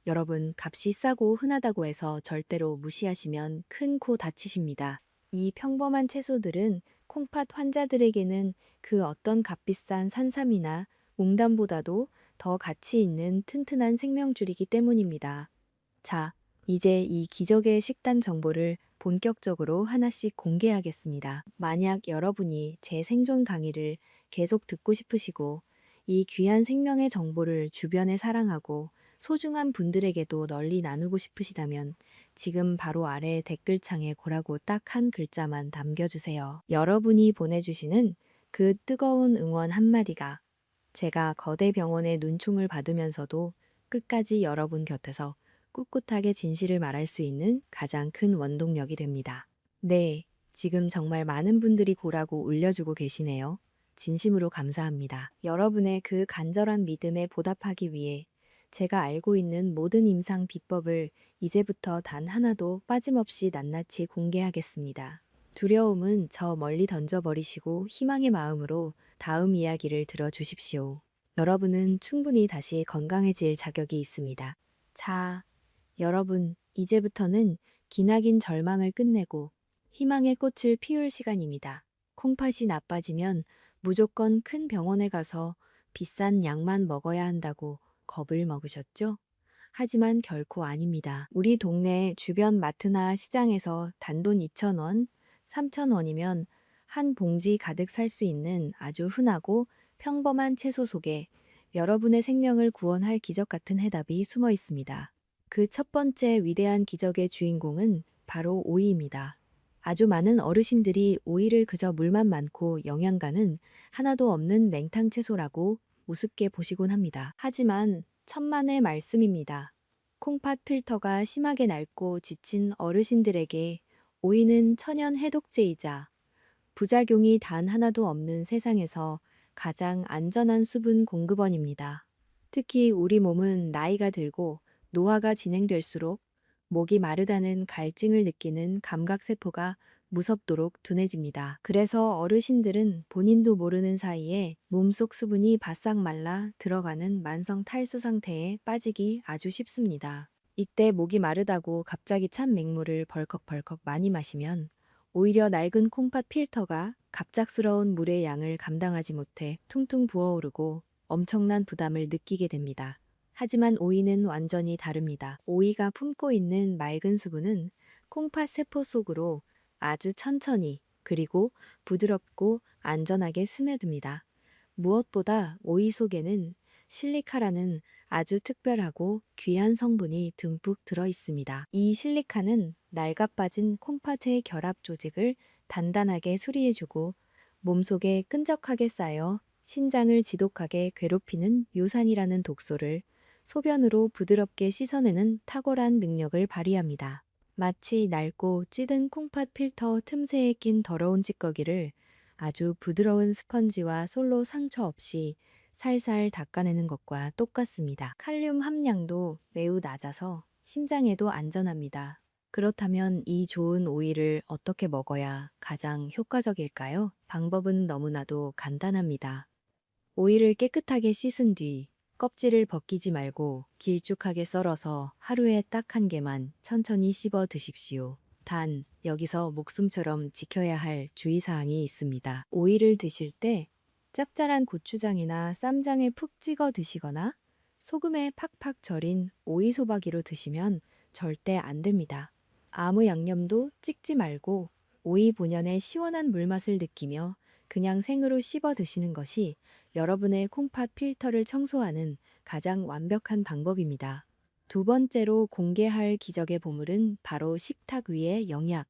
여러분, 값이 싸고 흔하다고 해서 절대로 무시하시면 큰 코 다치십니다. 이 평범한 채소들은 콩팥 환자들에게는 그 어떤 값비싼 산삼이나 몽단보다도 더 가치 있는 튼튼한 생명줄이기 때문입니다. 자, 이제 이 기적의 식단 정보를 본격적으로 하나씩 공개하겠습니다. 만약 여러분이 제 생존 강의를 계속 듣고 싶으시고 이 귀한 생명의 정보를 주변에 사랑하고 소중한 분들에게도 널리 나누고 싶으시다면 지금 바로 아래 댓글창에 고라고 딱 한 글자만 남겨주세요. 여러분이 보내주시는 그 뜨거운 응원 한마디가 제가 거대 병원의 눈총을 받으면서도 끝까지 여러분 곁에서 꿋꿋하게 진실을 말할 수 있는 가장 큰 원동력이 됩니다. 네, 지금 정말 많은 분들이 고라고 올려주고 계시네요. 진심으로 감사합니다. 여러분의 그 간절한 믿음에 보답하기 위해 제가 알고 있는 모든 임상 비법을 이제부터 단 하나도 빠짐없이 낱낱이 공개하겠습니다. 두려움은 저 멀리 던져버리시고 희망의 마음으로 다음 이야기를 들어주십시오. 여러분은 충분히 다시 건강해질 자격이 있습니다. 자, 여러분, 이제부터는 기나긴 절망을 끝내고 희망의 꽃을 피울 시간입니다. 콩팥이 나빠지면 무조건 큰 병원에 가서 비싼 약만 먹어야 한다고 겁을 먹으셨죠? 하지만 결코 아닙니다. 우리 동네 주변 마트나 시장에서 단돈 2,000원, 3,000원이면 한 봉지 가득 살 수 있는 아주 흔하고 평범한 채소 속에 여러분의 생명을 구원할 기적 같은 해답이 숨어 있습니다. 그 첫 번째 위대한 기적의 주인공은 바로 오이입니다. 아주 많은 어르신들이 오이를 그저 물만 많고 영양가는 하나도 없는 맹탕 채소라고 우습게 보시곤 합니다. 하지만 천만의 말씀입니다. 콩팥 필터가 심하게 낡고 지친 어르신들에게 오이는 천연 해독제이자 부작용이 단 하나도 없는 세상에서 가장 안전한 수분 공급원입니다. 특히 우리 몸은 나이가 들고 노화가 진행될수록 목이 마르다는 갈증을 느끼는 감각세포가 무섭도록 둔해집니다. 그래서 어르신들은 본인도 모르는 사이에 몸속 수분이 바싹 말라 들어가는 만성 탈수 상태에 빠지기 아주 쉽습니다. 이때 목이 마르다고 갑자기 찬 맹물을 벌컥벌컥 많이 마시면 오히려 낡은 콩팥 필터가 갑작스러운 물의 양을 감당하지 못해 퉁퉁 부어오르고 엄청난 부담을 느끼게 됩니다. 하지만 오이는 완전히 다릅니다. 오이가 품고 있는 맑은 수분은 콩팥 세포 속으로 아주 천천히 그리고 부드럽고 안전하게 스며듭니다. 무엇보다 오이 속에는 실리카라는 아주 특별하고 귀한 성분이 듬뿍 들어 있습니다. 이 실리카는 낡아빠진 콩팥의 결합 조직을 단단하게 수리해주고 몸속에 끈적하게 쌓여 신장을 지독하게 괴롭히는 요산이라는 독소를 소변으로 부드럽게 씻어내는 탁월한 능력을 발휘합니다. 마치 낡고 찌든 콩팥 필터 틈새에 낀 더러운 찌꺼기를 아주 부드러운 스펀지와 솔로 상처 없이 살살 닦아내는 것과 똑같습니다. 칼륨 함량도 매우 낮아서 심장에도 안전합니다. 그렇다면 이 좋은 오이를 어떻게 먹어야 가장 효과적일까요? 방법은 너무나도 간단합니다. 오이를 깨끗하게 씻은 뒤 껍질을 벗기지 말고 길쭉하게 썰어서 하루에 딱 한 개만 천천히 씹어 드십시오. 단, 여기서 목숨처럼 지켜야 할 주의사항이 있습니다. 오이를 드실 때 짭짤한 고추장이나 쌈장에 푹 찍어 드시거나 소금에 팍팍 절인 오이소박이로 드시면 절대 안 됩니다. 아무 양념도 찍지 말고 오이 본연의 시원한 물맛을 느끼며 그냥 생으로 씹어 드시는 것이 여러분의 콩팥 필터를 청소하는 가장 완벽한 방법입니다. 두 번째로 공개할 기적의 보물은 바로 식탁 위의 영약,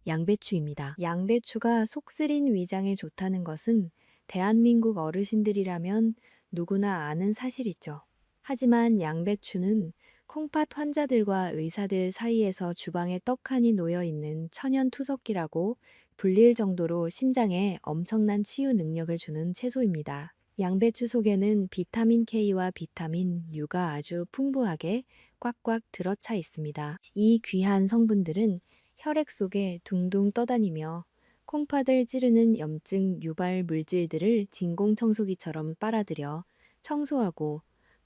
양배추입니다. 양배추가 속 쓰린 위장에 좋다는 것은 대한민국 어르신들이라면 누구나 아는 사실이죠. 하지만 양배추는 콩팥 환자들과 의사들 사이에서 주방에 떡하니 놓여 있는 천연 투석기라고 불릴 정도로 심장에 엄청난 치유 능력을 주는 채소입니다. 양배추 속에는 비타민 K와 비타민 U가 아주 풍부하게 꽉꽉 들어차 있습니다. 이 귀한 성분들은 혈액 속에 둥둥 떠다니며 콩팥을 찌르는 염증 유발 물질들을 진공청소기처럼 빨아들여 청소하고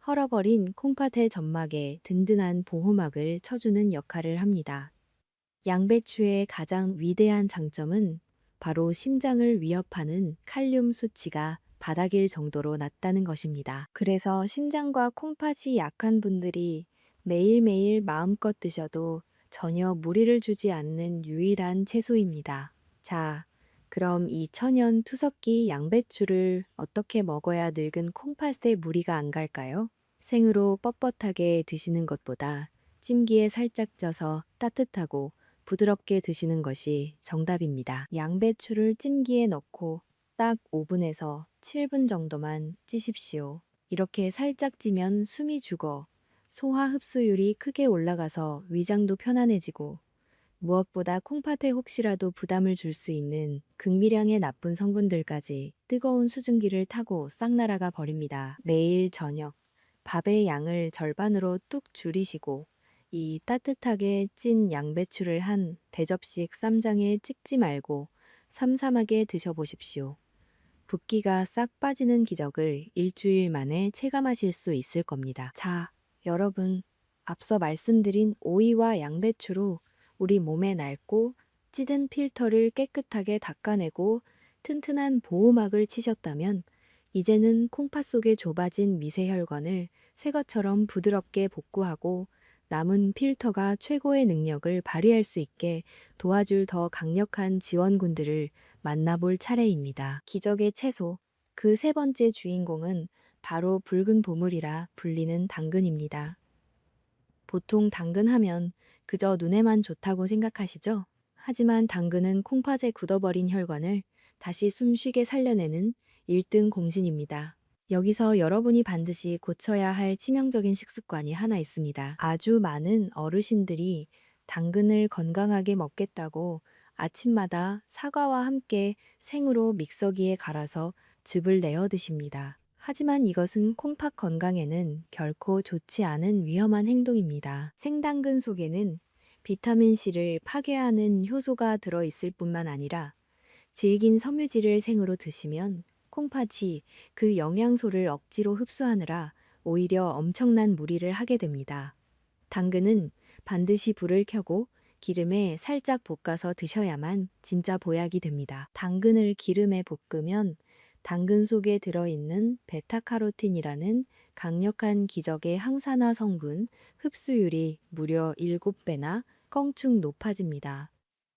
헐어버린 콩팥의 점막에 든든한 보호막을 쳐주는 역할을 합니다. 양배추의 가장 위대한 장점은 바로 심장을 위협하는 칼륨 수치가 바닥일 정도로 낮다는 것입니다. 그래서 심장과 콩팥이 약한 분들이 매일매일 마음껏 드셔도 전혀 무리를 주지 않는 유일한 채소입니다. 자, 그럼 이 천연 투석기 양배추를 어떻게 먹어야 늙은 콩팥에 무리가 안 갈까요? 생으로 뻣뻣하게 드시는 것보다 찜기에 살짝 쪄서 따뜻하고 부드럽게 드시는 것이 정답입니다. 양배추를 찜기에 넣고 딱 5분에서 7분 정도만 찌십시오. 이렇게 살짝 찌면 숨이 죽어 소화 흡수율이 크게 올라가서 위장도 편안해지고 무엇보다 콩팥에 혹시라도 부담을 줄 수 있는 극미량의 나쁜 성분들까지 뜨거운 수증기를 타고 싹 날아가 버립니다. 매일 저녁 밥의 양을 절반으로 뚝 줄이시고 이 따뜻하게 찐 양배추를 한 대접씩 쌈장에 찍지 말고 삼삼하게 드셔보십시오. 붓기가 싹 빠지는 기적을 일주일 만에 체감하실 수 있을 겁니다. 자, 여러분, 앞서 말씀드린 오이와 양배추로 우리 몸에 낡고 찌든 필터를 깨끗하게 닦아내고 튼튼한 보호막을 치셨다면 이제는 콩팥 속에 좁아진 미세혈관을 새 것처럼 부드럽게 복구하고 남은 필터가 최고의 능력을 발휘할 수 있게 도와줄 더 강력한 지원군들을 만나볼 차례입니다. 기적의 채소, 그 세 번째 주인공은 바로 붉은 보물이라 불리는 당근입니다. 보통 당근 하면 그저 눈에만 좋다고 생각하시죠? 하지만 당근은 콩팥에 굳어버린 혈관을 다시 숨쉬게 살려내는 1등 공신입니다. 여기서 여러분이 반드시 고쳐야 할 치명적인 식습관이 하나 있습니다. 아주 많은 어르신들이 당근을 건강하게 먹겠다고 아침마다 사과와 함께 생으로 믹서기에 갈아서 즙을 내어 드십니다. 하지만 이것은 콩팥 건강에는 결코 좋지 않은 위험한 행동입니다. 생당근 속에는 비타민C를 파괴하는 효소가 들어있을 뿐만 아니라 질긴 섬유질을 생으로 드시면 콩팥이 그 영양소를 억지로 흡수하느라 오히려 엄청난 무리를 하게 됩니다. 당근은 반드시 불을 켜고 기름에 살짝 볶아서 드셔야만 진짜 보약이 됩니다. 당근을 기름에 볶으면 당근 속에 들어있는 베타카로틴이라는 강력한 기적의 항산화 성분 흡수율이 무려 7배나 껑충 높아집니다.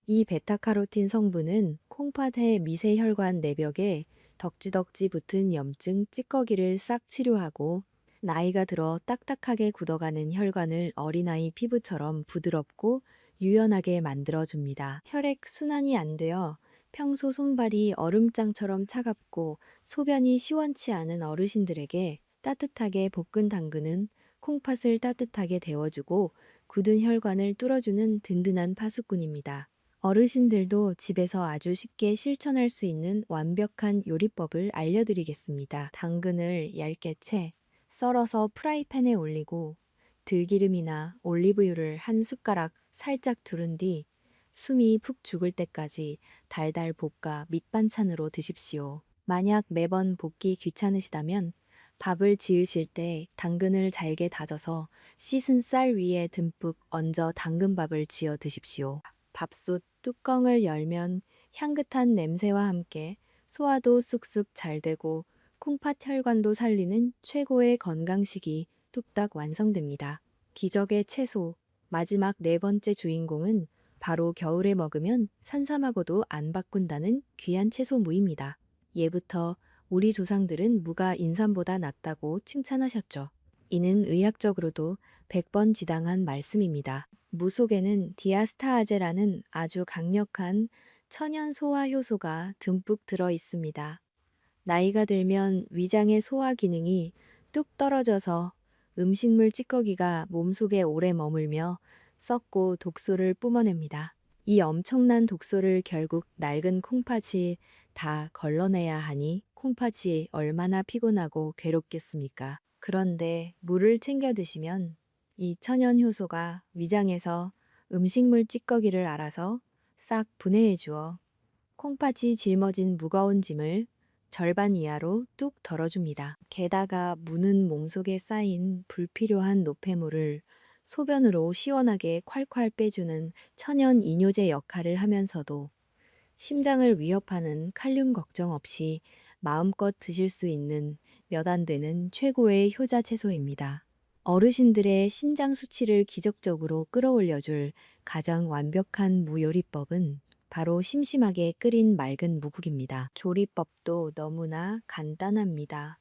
이 베타카로틴 성분은 콩팥의 미세혈관 내벽에 덕지덕지 붙은 염증 찌꺼기를 싹 치료하고 나이가 들어 딱딱하게 굳어가는 혈관을 어린아이 피부처럼 부드럽고 유연하게 만들어줍니다. 혈액 순환이 안 되어 평소 손발이 얼음장처럼 차갑고 소변이 시원치 않은 어르신들에게 따뜻하게 볶은 당근은 콩팥을 따뜻하게 데워주고 굳은 혈관을 뚫어주는 든든한 파수꾼입니다. 어르신들도 집에서 아주 쉽게 실천할 수 있는 완벽한 요리법을 알려드리겠습니다. 당근을 얇게 채 썰어서 프라이팬에 올리고 들기름이나 올리브유를 한 숟가락 살짝 두른 뒤 숨이 푹 죽을 때까지 달달 볶아 밑반찬으로 드십시오. 만약 매번 볶기 귀찮으시다면 밥을 지으실 때 당근을 잘게 다져서 씻은 쌀 위에 듬뿍 얹어 당근밥을 지어 드십시오. 밥솥 뚜껑을 열면 향긋한 냄새와 함께 소화도 쑥쑥 잘 되고 콩팥 혈관도 살리는 최고의 건강식이 뚝딱 완성됩니다. 기적의 채소. 마지막 네 번째 주인공은 바로 겨울에 먹으면 산삼하고도 안 바꾼다는 귀한 채소무입니다. 예부터 우리 조상들은 무가 인삼보다 낫다고 칭찬하셨죠. 이는 의학적으로도 100번 지당한 말씀입니다. 무 속에는 디아스타아제라는 아주 강력한 천연 소화 효소가 듬뿍 들어 있습니다. 나이가 들면 위장의 소화 기능이 뚝 떨어져서 음식물 찌꺼기가 몸속에 오래 머물며 썩고 독소를 뿜어냅니다. 이 엄청난 독소를 결국 낡은 콩팥이 다 걸러내야 하니 콩팥이 얼마나 피곤하고 괴롭겠습니까? 그런데 물을 챙겨 드시면 이 천연 효소가 위장에서 음식물 찌꺼기를 알아서 싹 분해해 주어 콩팥이 짊어진 무거운 짐을 절반 이하로 뚝 덜어줍니다. 게다가 무는 몸속에 쌓인 불필요한 노폐물을 소변으로 시원하게 콸콸 빼주는 천연 이뇨제 역할을 하면서도 심장을 위협하는 칼륨 걱정 없이 마음껏 드실 수 있는 몇 안 되는 최고의 효자 채소입니다. 어르신들의 신장 수치를 기적적으로 끌어올려줄 가장 완벽한 무요리법은 바로 심심하게 끓인 맑은 무국입니다. 조리법도 너무나 간단합니다.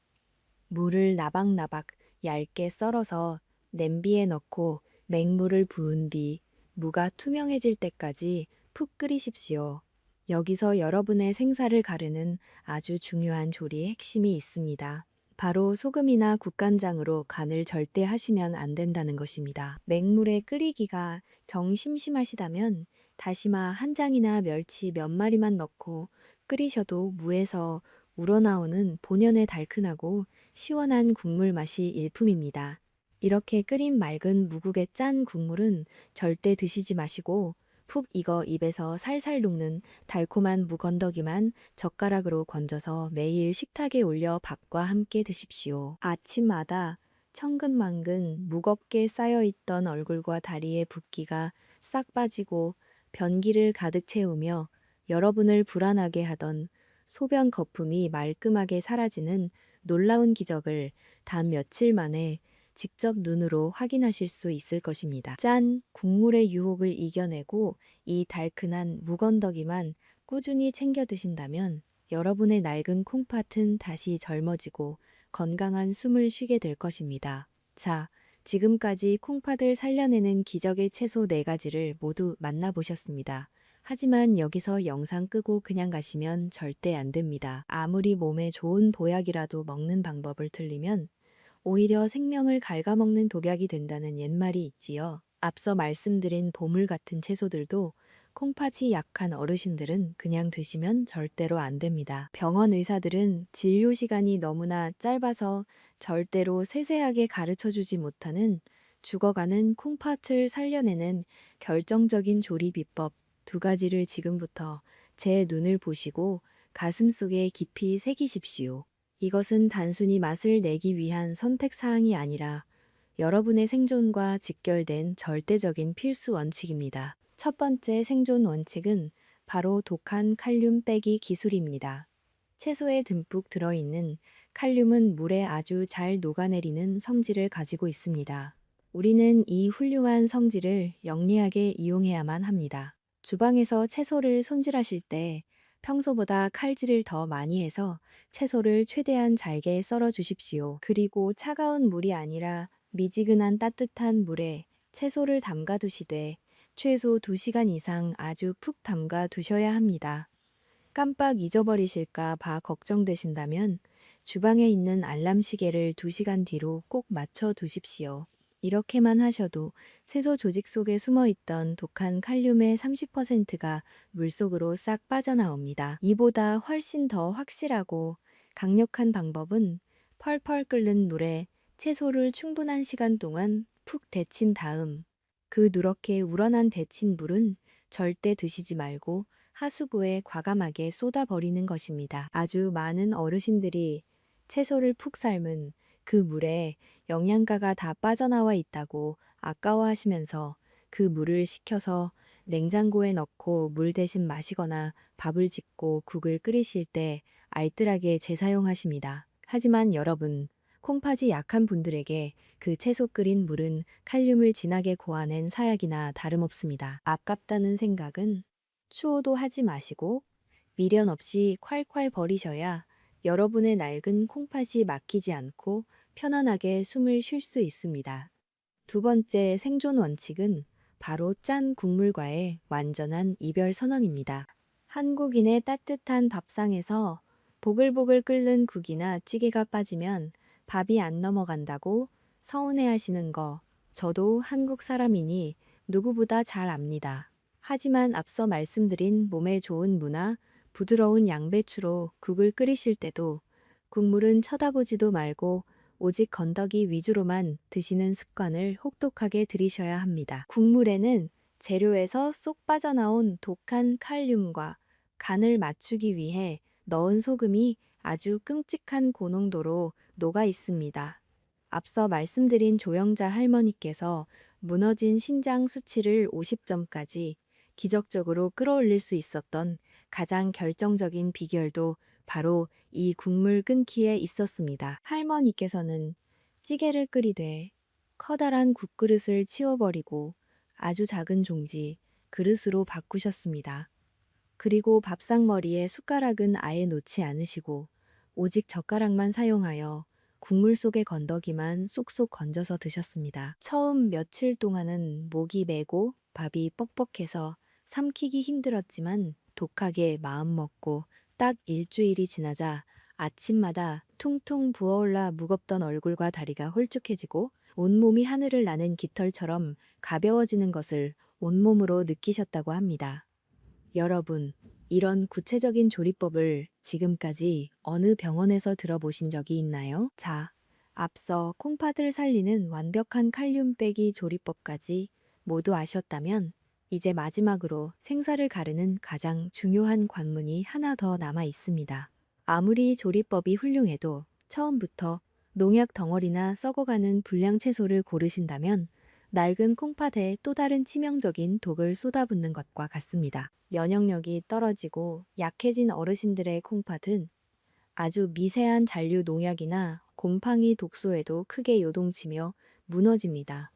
물을 나박나박 얇게 썰어서 냄비에 넣고 맹물을 부은 뒤 무가 투명해질 때까지 푹 끓이십시오. 여기서 여러분의 생사를 가르는 아주 중요한 조리의 핵심이 있습니다. 바로 소금이나 국간장으로 간을 절대 하시면 안 된다는 것입니다. 맹물에 끓이기가 정 심심하시다면 다시마 한 장이나 멸치 몇 마리만 넣고 끓이셔도 무에서 우러나오는 본연의 달큰하고 시원한 국물 맛이 일품입니다. 이렇게 끓인 맑은 무국의 짠 국물은 절대 드시지 마시고 푹 익어 입에서 살살 녹는 달콤한 무건더기만 젓가락으로 건져서 매일 식탁에 올려 밥과 함께 드십시오. 아침마다 천근만근 무겁게 쌓여있던 얼굴과 다리의 붓기가 싹 빠지고 변기를 가득 채우며 여러분을 불안하게 하던 소변 거품이 말끔하게 사라지는 놀라운 기적을 단 며칠 만에 직접 눈으로 확인하실 수 있을 것입니다. 짠! 국물의 유혹을 이겨내고 이 달큰한 무건더기만 꾸준히 챙겨 드신다면 여러분의 낡은 콩팥은 다시 젊어지고 건강한 숨을 쉬게 될 것입니다. 자, 지금까지 콩팥을 살려내는 기적의 채소 4가지를 모두 만나보셨습니다. 하지만 여기서 영상 끄고 그냥 가시면 절대 안 됩니다. 아무리 몸에 좋은 보약이라도 먹는 방법을 틀리면 오히려 생명을 갉아먹는 독약이 된다는 옛말이 있지요. 앞서 말씀드린 보물 같은 채소들도 콩팥이 약한 어르신들은 그냥 드시면 절대로 안 됩니다. 병원 의사들은 진료 시간이 너무나 짧아서 절대로 세세하게 가르쳐 주지 못하는 죽어가는 콩팥을 살려내는 결정적인 조리 비법 2가지를 지금부터 제 눈을 보시고 가슴속에 깊이 새기십시오. 이것은 단순히 맛을 내기 위한 선택 사항이 아니라 여러분의 생존과 직결된 절대적인 필수 원칙입니다. 첫 번째 생존 원칙은 바로 독한 칼륨 빼기 기술입니다. 채소에 듬뿍 들어있는 칼륨은 물에 아주 잘 녹아내리는 성질을 가지고 있습니다. 우리는 이 훌륭한 성질을 영리하게 이용해야만 합니다. 주방에서 채소를 손질하실 때 평소보다 칼질을 더 많이 해서 채소를 최대한 잘게 썰어 주십시오. 그리고 차가운 물이 아니라 미지근한 따뜻한 물에 채소를 담가 두시되 최소 2시간 이상 아주 푹 담가 두셔야 합니다. 깜빡 잊어버리실까 봐 걱정되신다면 주방에 있는 알람 시계를 2시간 뒤로 꼭 맞춰 두십시오. 이렇게만 하셔도 채소 조직 속에 숨어 있던 독한 칼륨의 30%가 물속으로 싹 빠져나옵니다. 이보다 훨씬 더 확실하고 강력한 방법은 펄펄 끓는 물에 채소를 충분한 시간 동안 푹 데친 다음 그 누렇게 우러난 데친 물은 절대 드시지 말고 하수구에 과감하게 쏟아버리는 것입니다. 아주 많은 어르신들이 채소를 푹 삶은 그 물에 영양가가 다 빠져나와 있다고 아까워하시면서 그 물을 식혀서 냉장고에 넣고 물 대신 마시거나 밥을 짓고 국을 끓이실 때 알뜰하게 재사용하십니다. 하지만 여러분, 콩팥이 약한 분들에게 그 채소 끓인 물은 칼륨을 진하게 고아낸 사약이나 다름없습니다. 아깝다는 생각은 추호도 하지 마시고 미련 없이 콸콸 버리셔야 여러분의 낡은 콩팥이 막히지 않고 편안하게 숨을 쉴 수 있습니다. 두 번째 생존 원칙은 바로 짠 국물과의 완전한 이별 선언입니다. 한국인의 따뜻한 밥상에서 보글보글 끓는 국이나 찌개가 빠지면 밥이 안 넘어간다고 서운해 하시는 거 저도 한국 사람이니 누구보다 잘 압니다. 하지만 앞서 말씀드린 몸에 좋은 무나 부드러운 양배추로 국을 끓이실 때도 국물은 쳐다보지도 말고 오직 건더기 위주로만 드시는 습관을 혹독하게 들이셔야 합니다. 국물에는 재료에서 쏙 빠져나온 독한 칼륨과 간을 맞추기 위해 넣은 소금이 아주 끔찍한 고농도로 녹아 있습니다. 앞서 말씀드린 조영자 할머니께서 무너진 신장 수치를 50점까지 기적적으로 끌어올릴 수 있었던 가장 결정적인 비결도 바로 이 국물 끓기에 있었습니다. 할머니께서는 찌개를 끓이되 커다란 국그릇을 치워버리고 아주 작은 종지, 그릇으로 바꾸셨습니다. 그리고 밥상머리에 숟가락은 아예 놓지 않으시고 오직 젓가락만 사용하여 국물 속의 건더기만 쏙쏙 건져서 드셨습니다. 처음 며칠 동안은 목이 메고 밥이 뻑뻑해서 삼키기 힘들었지만 독하게 마음먹고 딱 일주일이 지나자 아침마다 퉁퉁 부어올라 무겁던 얼굴과 다리가 홀쭉해지고 온몸이 하늘을 나는 깃털처럼 가벼워지는 것을 온몸으로 느끼셨다고 합니다. 여러분, 이런 구체적인 조리법을 지금까지 어느 병원에서 들어보신 적이 있나요? 자, 앞서 콩팥을 살리는 완벽한 칼륨 빼기 조리법까지 모두 아셨다면 이제 마지막으로 생사를 가르는 가장 중요한 관문이 하나 더 남아 있습니다. 아무리 조리법이 훌륭해도 처음부터 농약 덩어리나 썩어가는 불량 채소를 고르신다면 낡은 콩팥에 또 다른 치명적인 독을 쏟아붓는 것과 같습니다. 면역력이 떨어지고 약해진 어르신들의 콩팥은 아주 미세한 잔류 농약이나 곰팡이 독소에도 크게 요동치며 무너집니다.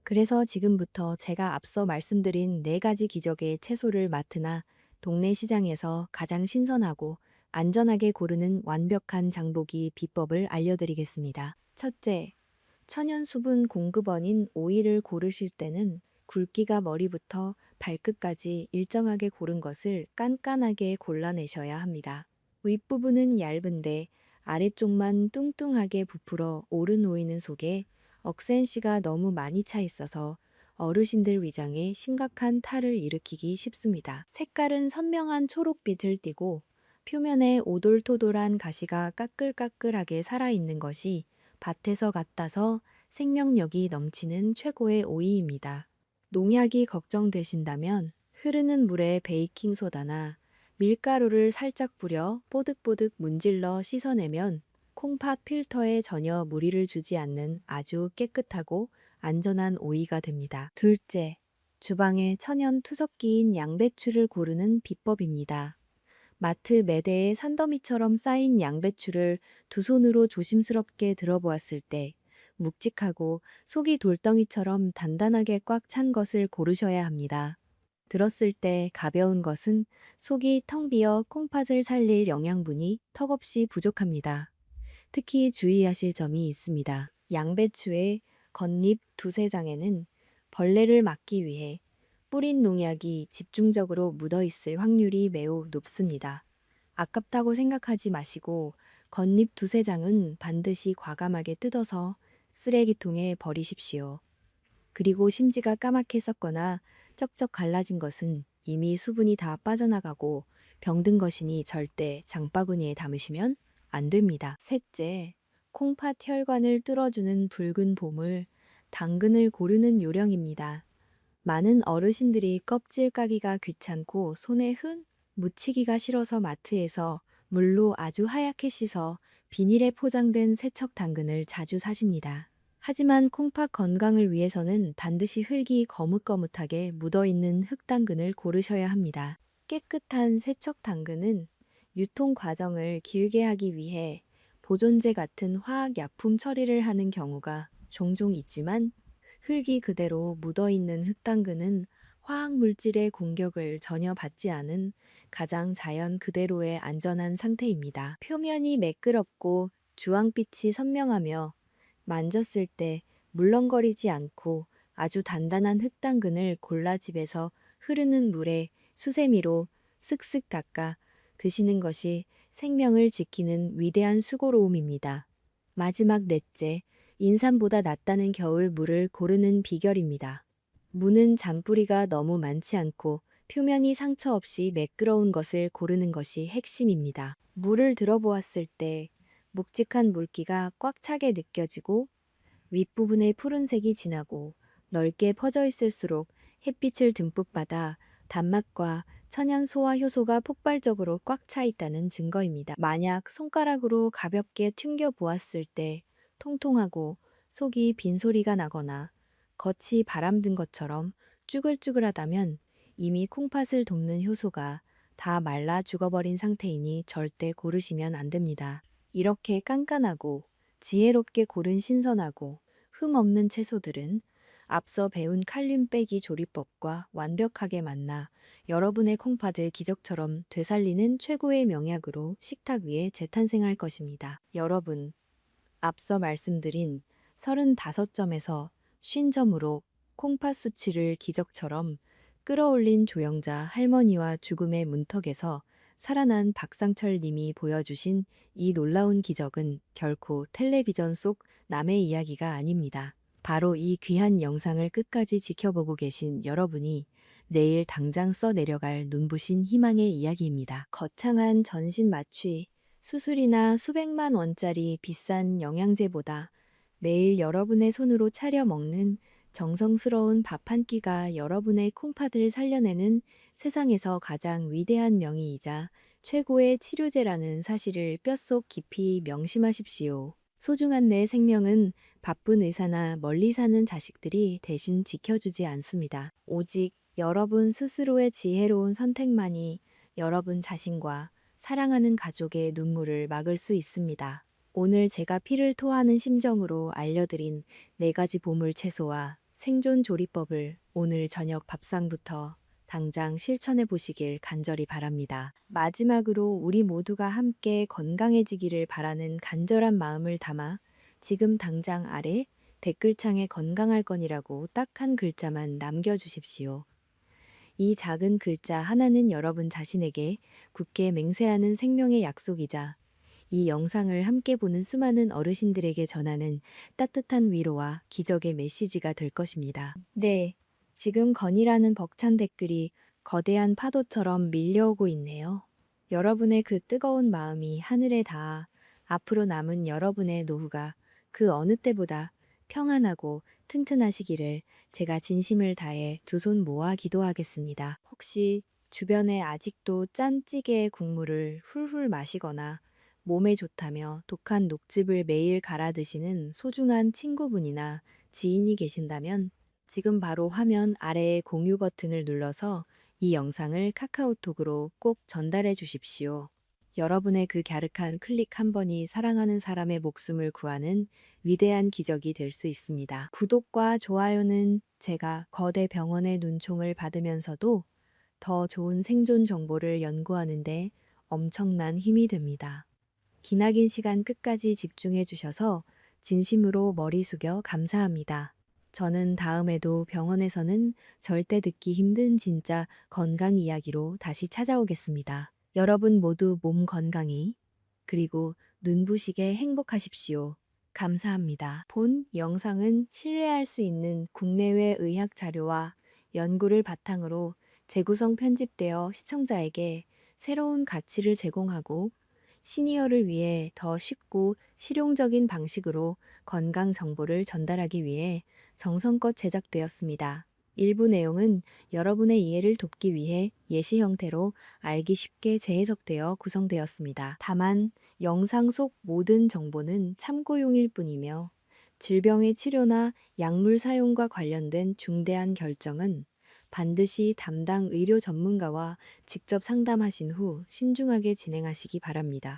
그래서 지금부터 제가 앞서 말씀드린 4가지 기적의 채소를 마트나 동네 시장에서 가장 신선하고 안전하게 고르는 완벽한 장보기 비법을 알려드리겠습니다. 첫째, 천연 수분 공급원인 오이를 고르실 때는 굵기가 머리부터 발끝까지 일정하게 고른 것을 깐깐하게 골라내셔야 합니다. 윗부분은 얇은데 아래쪽만 뚱뚱하게 부풀어 오른 오이는 속에 억센씨가 너무 많이 차 있어서 어르신들 위장에 심각한 탈을 일으키기 쉽습니다. 색깔은 선명한 초록빛을 띠고 표면에 오돌토돌한 가시가 까끌까끌하게 살아있는 것이 밭에서 갖다서 생명력이 넘치는 최고의 오이입니다. 농약이 걱정되신다면 흐르는 물에 베이킹소다나 밀가루를 살짝 뿌려 뽀득뽀득 문질러 씻어내면 콩팥 필터에 전혀 무리를 주지 않는 아주 깨끗하고 안전한 오이가 됩니다. 둘째, 주방에 천연 투석기인 양배추를 고르는 비법입니다. 마트 매대에 산더미처럼 쌓인 양배추를 두 손으로 조심스럽게 들어보았을 때 묵직하고 속이 돌덩이처럼 단단하게 꽉 찬 것을 고르셔야 합니다. 들었을 때 가벼운 것은 속이 텅 비어 콩팥을 살릴 영양분이 턱없이 부족합니다. 특히 주의하실 점이 있습니다. 양배추의 겉잎 두세 장에는 벌레를 막기 위해 뿌린 농약이 집중적으로 묻어 있을 확률이 매우 높습니다. 아깝다고 생각하지 마시고 겉잎 두세 장은 반드시 과감하게 뜯어서 쓰레기통에 버리십시오. 그리고 심지가 까맣게 썩거나 쩍쩍 갈라진 것은 이미 수분이 다 빠져나가고 병든 것이니 절대 장바구니에 담으시면 안 됩니다. 셋째, 콩팥 혈관을 뚫어주는 붉은 보물, 당근을 고르는 요령입니다. 많은 어르신들이 껍질 까기가 귀찮고 손에 흙 묻히기가 싫어서 마트에서 물로 아주 하얗게 씻어 비닐에 포장된 세척 당근을 자주 사십니다. 하지만 콩팥 건강을 위해서는 반드시 흙이 거뭇거뭇하게 묻어있는 흙당근을 고르셔야 합니다. 깨끗한 세척 당근은 유통 과정을 길게 하기 위해 보존제 같은 화학 약품 처리를 하는 경우가 종종 있지만 흙이 그대로 묻어있는 흙당근은 화학 물질의 공격을 전혀 받지 않은 가장 자연 그대로의 안전한 상태입니다. 표면이 매끄럽고 주황빛이 선명하며 만졌을 때 물렁거리지 않고 아주 단단한 흙당근을 골라 집에서 흐르는 물에 수세미로 쓱쓱 닦아 드시는 것이 생명을 지키는 위대한 수고로움입니다. 마지막 넷째, 인삼보다 낫다는 겨울 물을 고르는 비결입니다. 무는 잔뿌리가 너무 많지 않고 표면이 상처 없이 매끄러운 것을 고르는 것이 핵심입니다. 물을 들어보았을 때 묵직한 물기가 꽉 차게 느껴지고 윗부분의 푸른색이 진하고 넓게 퍼져 있을수록 햇빛을 듬뿍 받아 단맛과 천연 소화 효소가 폭발적으로 꽉 차 있다는 증거입니다. 만약 손가락으로 가볍게 튕겨 보았을 때 통통하고 속이 빈소리가 나거나 겉이 바람든 것처럼 쭈글쭈글하다면 이미 콩팥을 돕는 효소가 다 말라 죽어버린 상태이니 절대 고르시면 안 됩니다. 이렇게 깐깐하고 지혜롭게 고른 신선하고 흠 없는 채소들은 앞서 배운 칼륨 빼기 조리법과 완벽하게 맞나 여러분의 콩팥을 기적처럼 되살리는 최고의 명약으로 식탁 위에 재탄생할 것입니다. 여러분, 앞서 말씀드린 35점에서 50점으로 콩팥 수치를 기적처럼 끌어올린 조영자 할머니와 죽음의 문턱에서 살아난 박상철 님이 보여주신 이 놀라운 기적은 결코 텔레비전 속 남의 이야기가 아닙니다. 바로 이 귀한 영상을 끝까지 지켜보고 계신 여러분이 내일 당장 써 내려갈 눈부신 희망의 이야기입니다. 거창한 전신 마취, 수술이나 수백만 원짜리 비싼 영양제보다 매일 여러분의 손으로 차려 먹는 정성스러운 밥 한 끼가 여러분의 콩팥을 살려내는 세상에서 가장 위대한 명의이자 최고의 치료제라는 사실을 뼛속 깊이 명심하십시오. 소중한 내 생명은 바쁜 의사나 멀리 사는 자식들이 대신 지켜주지 않습니다. 오직 여러분 스스로의 지혜로운 선택만이 여러분 자신과 사랑하는 가족의 눈물을 막을 수 있습니다. 오늘 제가 피를 토하는 심정으로 알려드린 4가지 보물 채소와 생존 조리법을 오늘 저녁 밥상부터 당장 실천해 보시길 간절히 바랍니다. 마지막으로 우리 모두가 함께 건강해지기를 바라는 간절한 마음을 담아 지금 당장 아래 댓글창에 건강할 건이라고 딱 한 글자만 남겨주십시오. 이 작은 글자 하나는 여러분 자신에게 굳게 맹세하는 생명의 약속이자 이 영상을 함께 보는 수많은 어르신들에게 전하는 따뜻한 위로와 기적의 메시지가 될 것입니다. 네, 지금 건이라는 벅찬 댓글이 거대한 파도처럼 밀려오고 있네요. 여러분의 그 뜨거운 마음이 하늘에 닿아 앞으로 남은 여러분의 노후가 그 어느 때보다 평안하고 튼튼하시기를 제가 진심을 다해 두 손 모아 기도하겠습니다. 혹시 주변에 아직도 짠 찌개의 국물을 훌훌 마시거나 몸에 좋다며 독한 녹즙을 매일 갈아 드시는 소중한 친구분이나 지인이 계신다면 지금 바로 화면 아래의 공유 버튼을 눌러서 이 영상을 카카오톡으로 꼭 전달해 주십시오. 여러분의 그 갸륵한 클릭 한 번이 사랑하는 사람의 목숨을 구하는 위대한 기적이 될 수 있습니다. 구독과 좋아요는 제가 거대 병원의 눈총을 받으면서도 더 좋은 생존 정보를 연구하는데 엄청난 힘이 됩니다. 기나긴 시간 끝까지 집중해 주셔서 진심으로 머리 숙여 감사합니다. 저는 다음에도 병원에서는 절대 듣기 힘든 진짜 건강 이야기로 다시 찾아오겠습니다. 여러분 모두 몸 건강히 그리고 눈부시게 행복하십시오. 감사합니다. 본 영상은 신뢰할 수 있는 국내외 의학 자료와 연구를 바탕으로 재구성 편집되어 시청자에게 새로운 가치를 제공하고 시니어를 위해 더 쉽고 실용적인 방식으로 건강 정보를 전달하기 위해 정성껏 제작되었습니다. 일부 내용은 여러분의 이해를 돕기 위해 예시 형태로 알기 쉽게 재해석되어 구성되었습니다. 다만 영상 속 모든 정보는 참고용일 뿐이며 질병의 치료나 약물 사용과 관련된 중대한 결정은 반드시 담당 의료 전문가와 직접 상담하신 후 신중하게 진행하시기 바랍니다.